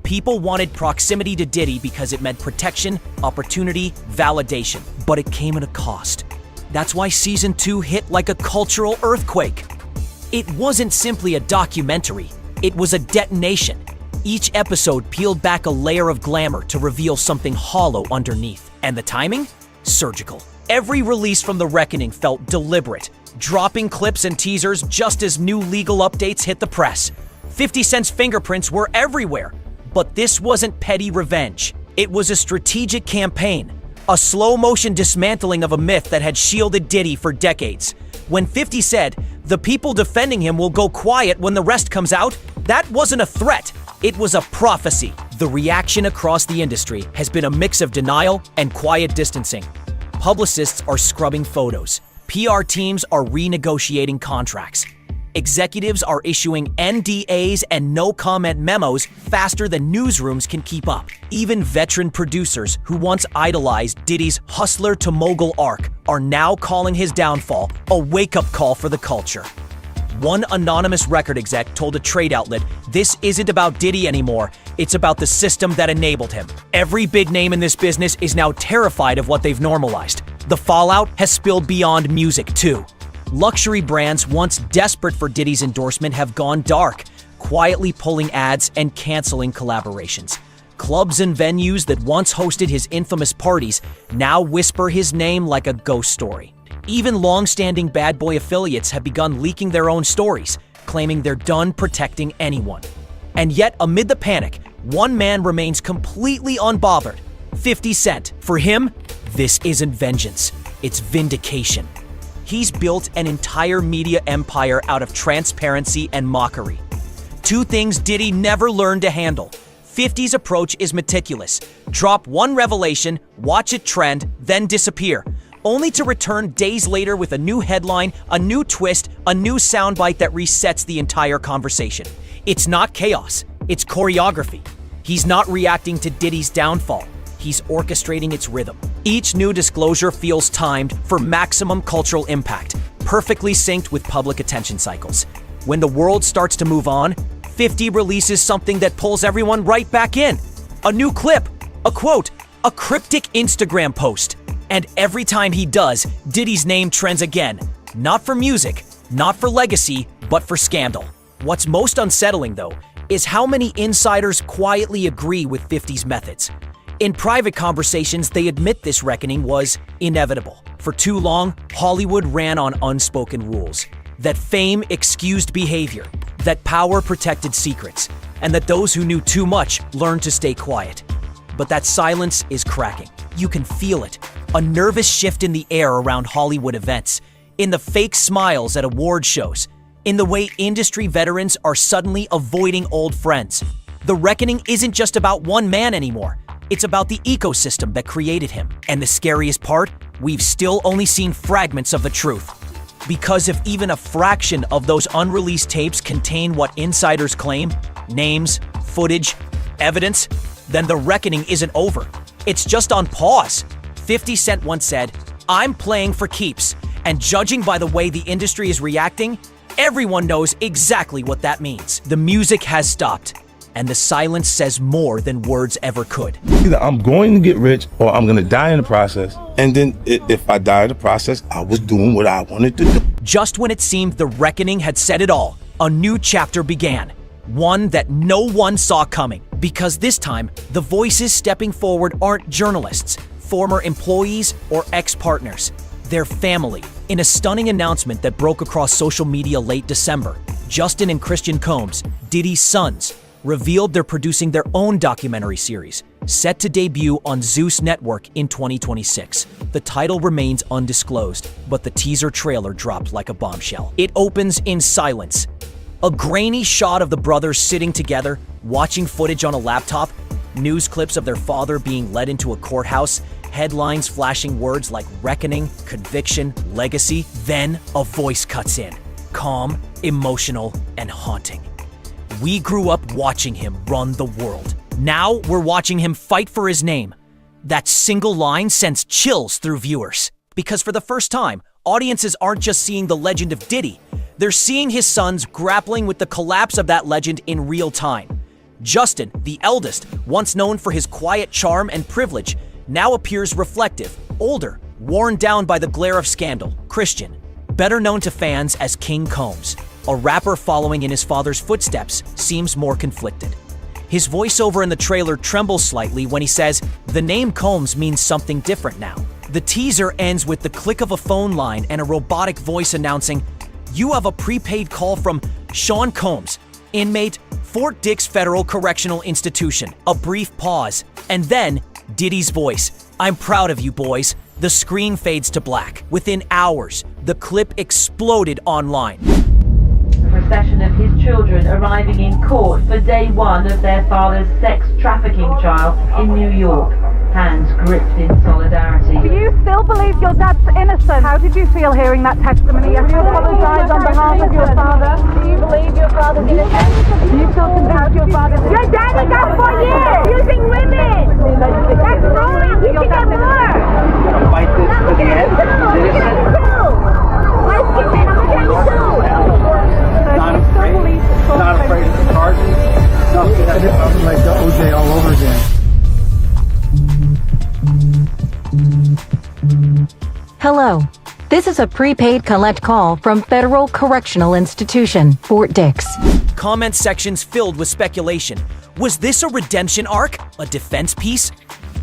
People wanted proximity to Diddy because it meant protection, opportunity, validation, but it came at a cost. That's why Season 2 hit like a cultural earthquake. It wasn't simply a documentary, it was a detonation. Each episode peeled back a layer of glamour to reveal something hollow underneath. And the timing? Surgical. Every release from The Reckoning felt deliberate, dropping clips and teasers just as new legal updates hit the press. 50 Cent's fingerprints were everywhere. But this wasn't petty revenge. It was a strategic campaign, a slow-motion dismantling of a myth that had shielded Diddy for decades. When 50 said, "The people defending him will go quiet when the rest comes out," that wasn't a threat. It was a prophecy. The reaction across the industry has been a mix of denial and quiet distancing. Publicists are scrubbing photos. PR teams are renegotiating contracts. Executives are issuing NDAs and no-comment memos faster than newsrooms can keep up. Even veteran producers who once idolized Diddy's hustler-to-mogul arc are now calling his downfall a wake-up call for the culture. One anonymous record exec told a trade outlet, "This isn't about Diddy anymore, it's about the system that enabled him." Every big name in this business is now terrified of what they've normalized. The fallout has spilled beyond music, too. Luxury brands once desperate for Diddy's endorsement have gone dark, quietly pulling ads and canceling collaborations. Clubs and venues that once hosted his infamous parties now whisper his name like a ghost story. Even long-standing bad boy affiliates have begun leaking their own stories, claiming they're done protecting anyone. And yet, amid the panic, one man remains completely unbothered: 50 Cent. For him, this isn't vengeance, it's vindication. He's built an entire media empire out of transparency and mockery. Two things Diddy never learned to handle. 50's approach is meticulous. Drop one revelation, watch it trend, then disappear, only to return days later with a new headline, a new twist, a new soundbite that resets the entire conversation. It's not chaos, it's choreography. He's not reacting to Diddy's downfall. He's orchestrating its rhythm. Each new disclosure feels timed for maximum cultural impact, perfectly synced with public attention cycles. When the world starts to move on, 50 releases something that pulls everyone right back in. A new clip, a quote, a cryptic Instagram post. And every time he does, Diddy's name trends again. Not for music, not for legacy, but for scandal. What's most unsettling, though, is how many insiders quietly agree with 50's methods. In private conversations, they admit this reckoning was inevitable. For too long, Hollywood ran on unspoken rules. That fame excused behavior, that power protected secrets, and that those who knew too much learned to stay quiet. But that silence is cracking. You can feel it. A nervous shift in the air around Hollywood events, in the fake smiles at award shows, in the way industry veterans are suddenly avoiding old friends. The reckoning isn't just about one man anymore. It's about the ecosystem that created him. And the scariest part, we've still only seen fragments of the truth. Because if even a fraction of those unreleased tapes contain what insiders claim, names, footage, evidence, then the reckoning isn't over. It's just on pause. 50 Cent once said, "I'm playing for keeps," and judging by the way the industry is reacting, everyone knows exactly what that means. The music has stopped, And the silence says more than words ever could. Either I'm going to get rich or I'm going to die in the process. And then if I die in the process, I was doing what I wanted to do. Just when it seemed the reckoning had said it all, a new chapter began. One that no one saw coming. Because this time, the voices stepping forward aren't journalists, former employees, or ex-partners. They're family. In a stunning announcement that broke across social media late December, Justin and Christian Combs, Diddy's sons, revealed they're producing their own documentary series, set to debut on Zeus Network in 2026. The title remains undisclosed, but the teaser trailer dropped like a bombshell. It opens in silence. A grainy shot of the brothers sitting together, watching footage on a laptop, news clips of their father being led into a courthouse, headlines flashing words like reckoning, conviction, legacy. Then a voice cuts in, calm, emotional, and haunting. We grew up watching him run the world. Now we're watching him fight for his name. That single line sends chills through viewers. Because for the first time, audiences aren't just seeing the legend of Diddy, they're seeing his sons grappling with the collapse of that legend in real time. Justin, the eldest, once known for his quiet charm and privilege, now appears reflective, older, worn down by the glare of scandal. Christian, better known to fans as King Combs, a rapper following in his father's footsteps, seems more conflicted. His voiceover in the trailer trembles slightly when he says, "The name Combs means something different now." The teaser ends with the click of a phone line and a robotic voice announcing, "You have a prepaid call from Sean Combs, inmate, Fort Dix Federal Correctional Institution." A brief pause, and then Diddy's voice, "I'm proud of you, boys." The screen fades to black. Within hours, the clip exploded online. Procession of his children arriving in court for day one of their father's sex trafficking trial in New York. Hands gripped in solidarity. Do you still believe your dad's innocent? How did you feel hearing that testimony? You apologize on behalf of your father. Do you believe your father's innocent? Do you feel convinced your father's innocent? Your daddy got 4 years using women. That's wrong. He should get more. Fight this to the end. Not afraid of the charges. Nothing like the OJ all over again. Hello. This is a prepaid collect call from Federal Correctional Institution, Fort Dix. Comment sections filled with speculation. Was this a redemption arc? A defense piece?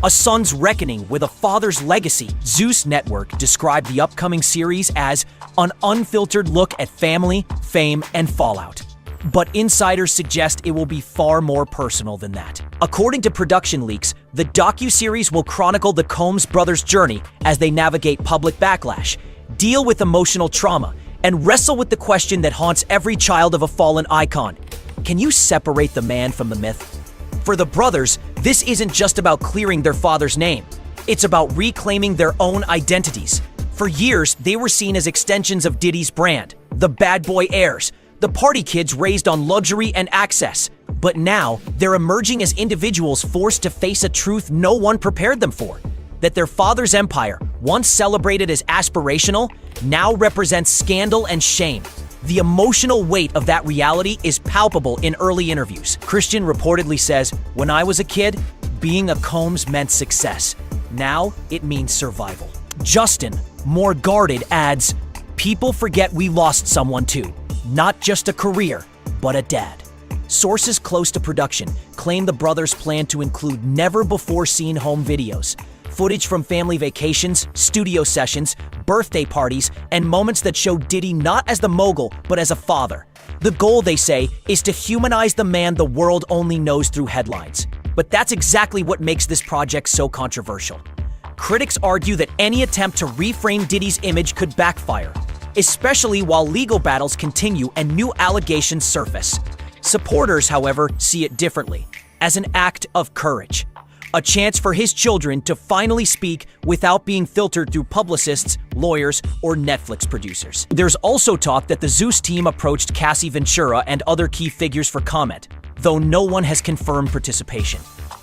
A son's reckoning with a father's legacy? Zeus Network described the upcoming series as an unfiltered look at family, fame, and fallout. But insiders suggest it will be far more personal than that. According to production leaks, the docuseries will chronicle the Combs brothers' journey as they navigate public backlash, deal with emotional trauma, and wrestle with the question that haunts every child of a fallen icon. Can you separate the man from the myth? For the brothers, this isn't just about clearing their father's name. It's about reclaiming their own identities. For years, they were seen as extensions of Diddy's brand, the bad boy heirs, the party kids raised on luxury and access. But now, they're emerging as individuals forced to face a truth no one prepared them for. That their father's empire, once celebrated as aspirational, now represents scandal and shame. The emotional weight of that reality is palpable in early interviews. Christian reportedly says, "When I was a kid, being a Combs meant success. Now, it means survival." Justin, more guarded, adds, "People forget we lost someone too. Not just a career, but a dad." Sources close to production claim the brothers plan to include never-before-seen home videos, footage from family vacations, studio sessions, birthday parties, and moments that show Diddy not as the mogul, but as a father. The goal, they say, is to humanize the man the world only knows through headlines. But that's exactly what makes this project so controversial. Critics argue that any attempt to reframe Diddy's image could backfire, especially while legal battles continue and new allegations surface. Supporters, however, see it differently, as an act of courage. A chance for his children to finally speak without being filtered through publicists, lawyers, or Netflix producers. There's also talk that the Zeus team approached Cassie Ventura and other key figures for comment, though no one has confirmed participation.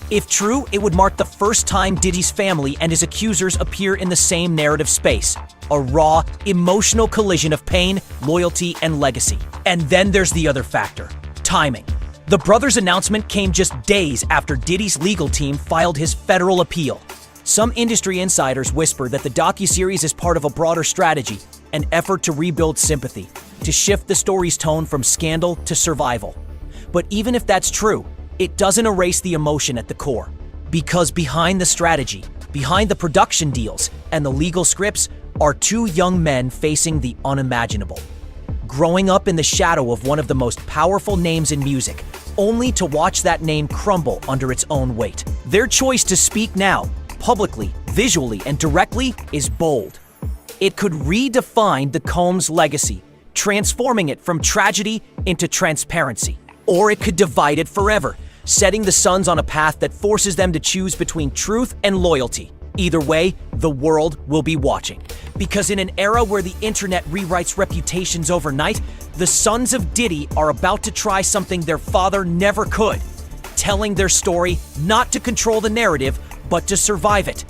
If true, it would mark the first time Diddy's family and his accusers appear in the same narrative space. A raw, emotional collision of pain, loyalty, and legacy. And then there's the other factor, timing. The brothers' announcement came just days after Diddy's legal team filed his federal appeal. Some industry insiders whisper that the docuseries is part of a broader strategy, an effort to rebuild sympathy, to shift the story's tone from scandal to survival. But even if that's true, it doesn't erase the emotion at the core. Because behind the strategy, behind the production deals, and the legal scripts are two young men facing the unimaginable. Growing up in the shadow of one of the most powerful names in music, only to watch that name crumble under its own weight. Their choice to speak now, publicly, visually, and directly, is bold. It could redefine the Combs legacy, transforming it from tragedy into transparency. Or it could divide it forever, setting the sons on a path that forces them to choose between truth and loyalty. Either way, the world will be watching. Because in an era where the internet rewrites reputations overnight, the sons of Diddy are about to try something their father never could, telling their story not to control the narrative, but to survive it.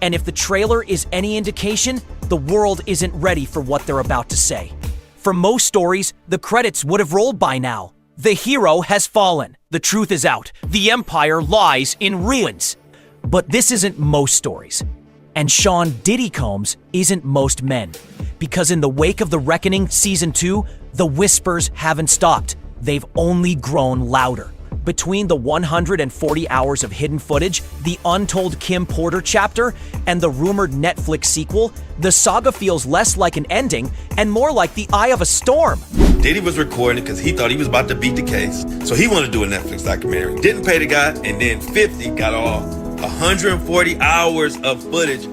And if the trailer is any indication, the world isn't ready for what they're about to say. For most stories, the credits would have rolled by now. The hero has fallen. The truth is out. The empire lies in ruins. But this isn't most stories. And Sean Diddy Combs isn't most men. Because in the wake of The Reckoning Season 2, the whispers haven't stopped. They've only grown louder. Between the 140 hours of hidden footage, the untold Kim Porter chapter, and the rumored Netflix sequel, the saga feels less like an ending and more like the eye of a storm. Diddy was recording because he thought he was about to beat the case. So he wanted to do a Netflix documentary. Didn't pay the guy, and then 50 got all 140 hours of footage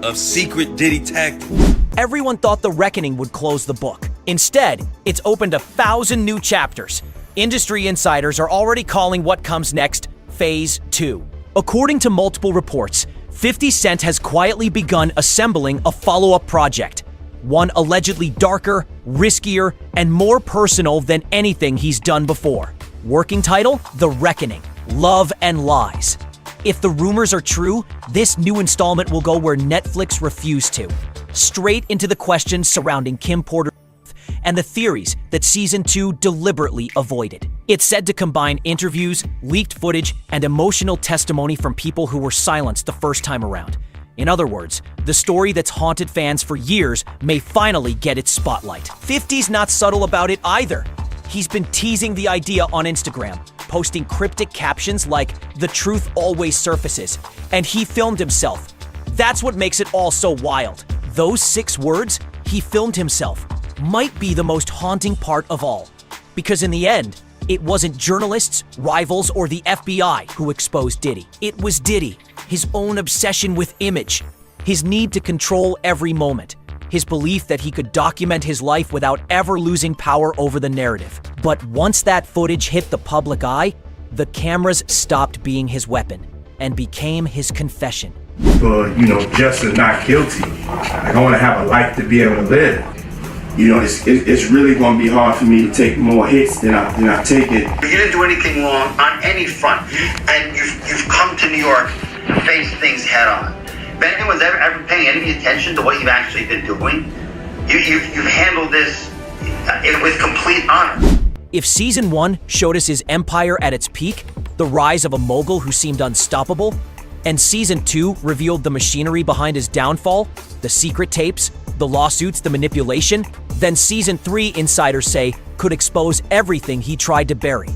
of secret Diddy tactics. Everyone thought The Reckoning would close the book. Instead, it's opened 1,000 new chapters. Industry insiders are already calling what comes next Phase 2. According to multiple reports, 50 Cent has quietly begun assembling a follow-up project. One allegedly darker, riskier, and more personal than anything he's done before. Working title, The Reckoning, Love and Lies. If the rumors are true, this new installment will go where Netflix refused to. Straight into the questions surrounding Kim Porter and the theories that Season 2 deliberately avoided. It's said to combine interviews, leaked footage, and emotional testimony from people who were silenced the first time around. In other words, the story that's haunted fans for years may finally get its spotlight. 50's not subtle about it either. He's been teasing the idea on Instagram, posting cryptic captions like, "The truth always surfaces," and he filmed himself. That's what makes it all so wild. Those 6 words, "he filmed himself," might be the most haunting part of all. Because in the end, it wasn't journalists, rivals, or the FBI who exposed Diddy. It was Diddy, his own obsession with image, his need to control every moment, his belief that he could document his life without ever losing power over the narrative. But once that footage hit the public eye, the cameras stopped being his weapon and became his confession. For, just or not guilty, I want to have a life to be able to live. It's really going to be hard for me to take more hits than I take it. You didn't do anything wrong on any front, and you've come to New York to face things head on. If anyone's ever paying any attention to what you've actually been doing, you've handled this with complete honor. If Season 1 showed us his empire at its peak, the rise of a mogul who seemed unstoppable, and Season 2 revealed the machinery behind his downfall, the secret tapes, the lawsuits, the manipulation, then Season 3, insiders say, could expose everything he tried to bury.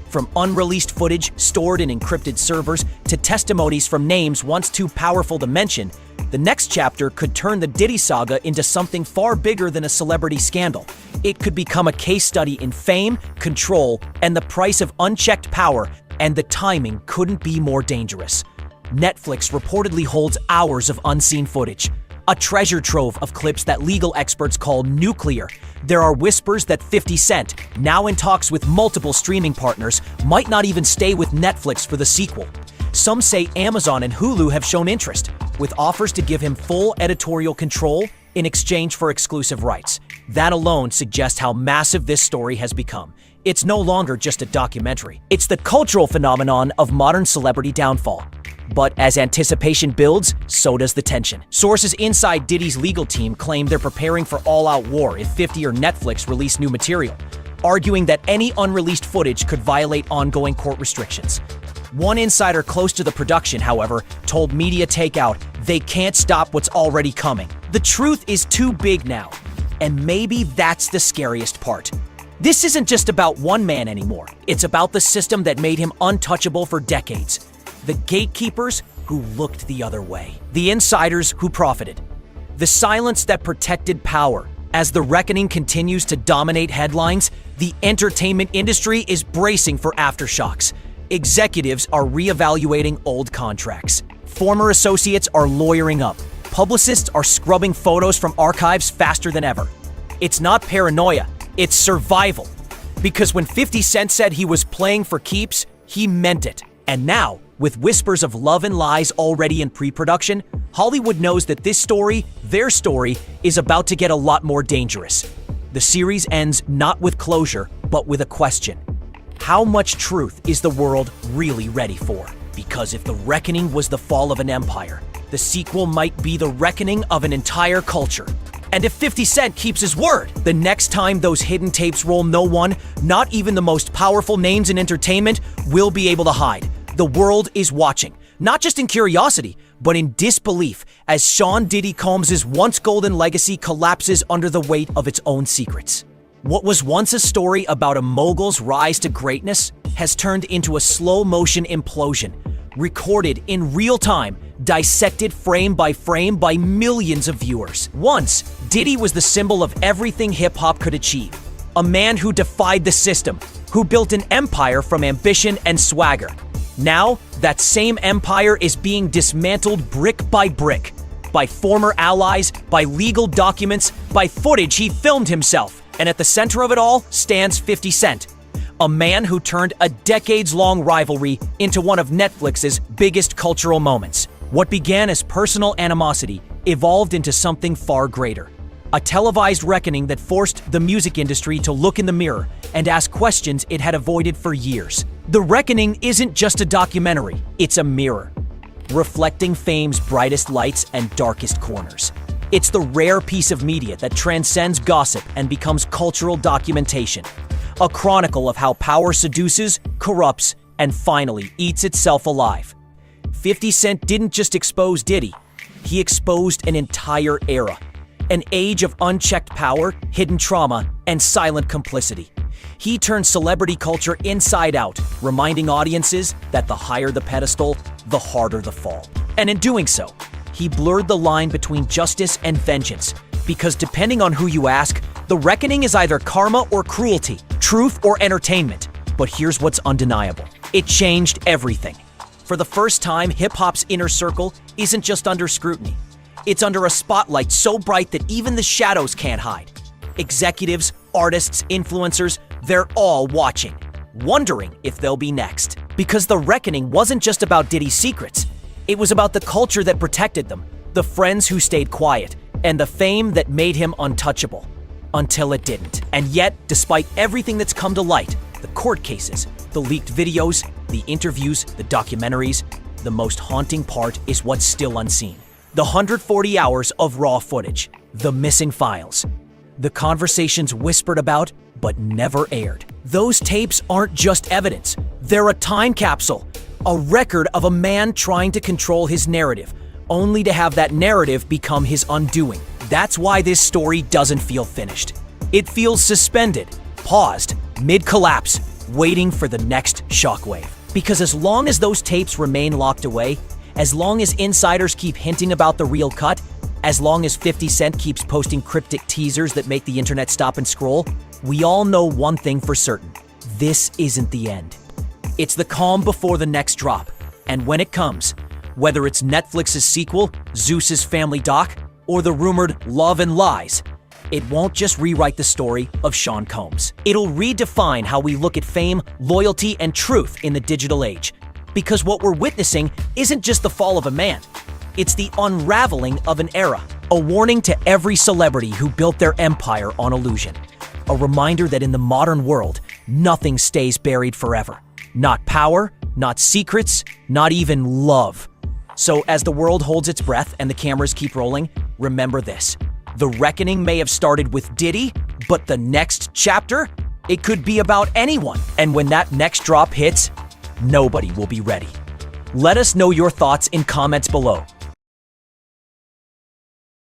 From unreleased footage stored in encrypted servers to testimonies from names once too powerful to mention, the next chapter could turn the Diddy saga into something far bigger than a celebrity scandal. It could become a case study in fame, control, and the price of unchecked power, and the timing couldn't be more dangerous. Netflix reportedly holds hours of unseen footage, a treasure trove of clips that legal experts call nuclear. There are whispers that 50 Cent, now in talks with multiple streaming partners, might not even stay with Netflix for the sequel. Some say Amazon and Hulu have shown interest, with offers to give him full editorial control in exchange for exclusive rights. That alone suggests how massive this story has become. It's no longer just a documentary. It's the cultural phenomenon of modern celebrity downfall. But as anticipation builds, so does the tension. Sources inside Diddy's legal team claim they're preparing for all-out war if 50 or Netflix release new material. arguing that any unreleased footage could violate ongoing court restrictions. One insider close to the production, however, told Media Takeout they can't stop what's already coming. The truth is too big now, and maybe that's the scariest part. This isn't just about one man anymore. It's about the system that made him untouchable for decades. The gatekeepers who looked the other way. The insiders who profited. The silence that protected power. As the reckoning continues to dominate headlines, the entertainment industry is bracing for aftershocks. Executives are reevaluating old contracts. Former associates are lawyering up. Publicists are scrubbing photos from archives faster than ever. It's not paranoia, it's survival. Because when 50 Cent said he was playing for keeps, he meant it. And now, with whispers of love and lies already in pre-production, Hollywood knows that this story, their story, is about to get a lot more dangerous. The series ends not with closure, but with a question. How much truth is the world really ready for? Because if The Reckoning was the fall of an empire, the sequel might be the reckoning of an entire culture. And if 50 Cent keeps his word, the next time those hidden tapes roll, no one, not even the most powerful names in entertainment, will be able to hide. The world is watching, not just in curiosity, but in disbelief as Sean Diddy Combs' once golden legacy collapses under the weight of its own secrets. What was once a story about a mogul's rise to greatness has turned into a slow-motion implosion, recorded in real time, dissected frame by millions of viewers. Once, Diddy was the symbol of everything hip-hop could achieve. A man who defied the system, who built an empire from ambition and swagger. Now, that same empire is being dismantled brick by brick, by former allies, by legal documents, by footage he filmed himself. And at the center of it all stands 50 Cent, a man who turned a decades-long rivalry into one of Netflix's biggest cultural moments. What began as personal animosity evolved into something far greater. A televised reckoning that forced the music industry to look in the mirror and ask questions it had avoided for years. The Reckoning isn't just a documentary, it's a mirror, reflecting fame's brightest lights and darkest corners. It's the rare piece of media that transcends gossip and becomes cultural documentation, a chronicle of how power seduces, corrupts, and finally eats itself alive. 50 Cent didn't just expose Diddy, he exposed an entire era, an age of unchecked power, hidden trauma, and silent complicity. He turned celebrity culture inside out, reminding audiences that the higher the pedestal, the harder the fall. And in doing so, he blurred the line between justice and vengeance, because depending on who you ask, the reckoning is either karma or cruelty, truth or entertainment. But here's what's undeniable. It changed everything. For the first time, hip-hop's inner circle isn't just under scrutiny. It's under a spotlight so bright that even the shadows can't hide. Executives, artists, influencers, they're all watching, wondering if they'll be next. Because the reckoning wasn't just about Diddy's secrets. It was about the culture that protected them, the friends who stayed quiet, and the fame that made him untouchable. Until it didn't. And yet, despite everything that's come to light, the court cases, the leaked videos, the interviews, the documentaries, the most haunting part is what's still unseen. The 140 hours of raw footage, the missing files, the conversations whispered about but never aired. Those tapes aren't just evidence, they're a time capsule, a record of a man trying to control his narrative, only to have that narrative become his undoing. That's why this story doesn't feel finished. It feels suspended, paused, mid-collapse, waiting for the next shockwave. Because as long as those tapes remain locked away, as long as insiders keep hinting about the real cut, as long as 50 Cent keeps posting cryptic teasers that make the internet stop and scroll, we all know one thing for certain. This isn't the end. It's the calm before the next drop. And when it comes, whether it's Netflix's sequel, Zeus's Family Doc, or the rumored Love and Lies, it won't just rewrite the story of Sean Combs. It'll redefine how we look at fame, loyalty, and truth in the digital age. Because what we're witnessing isn't just the fall of a man. It's the unraveling of an era. A warning to every celebrity who built their empire on illusion. A reminder that in the modern world, nothing stays buried forever. Not power, not secrets, not even love. So as the world holds its breath and the cameras keep rolling, remember this. The reckoning may have started with Diddy, but the next chapter It could be about anyone, and when that next drop hits, nobody will be ready. Let us know your thoughts in comments below.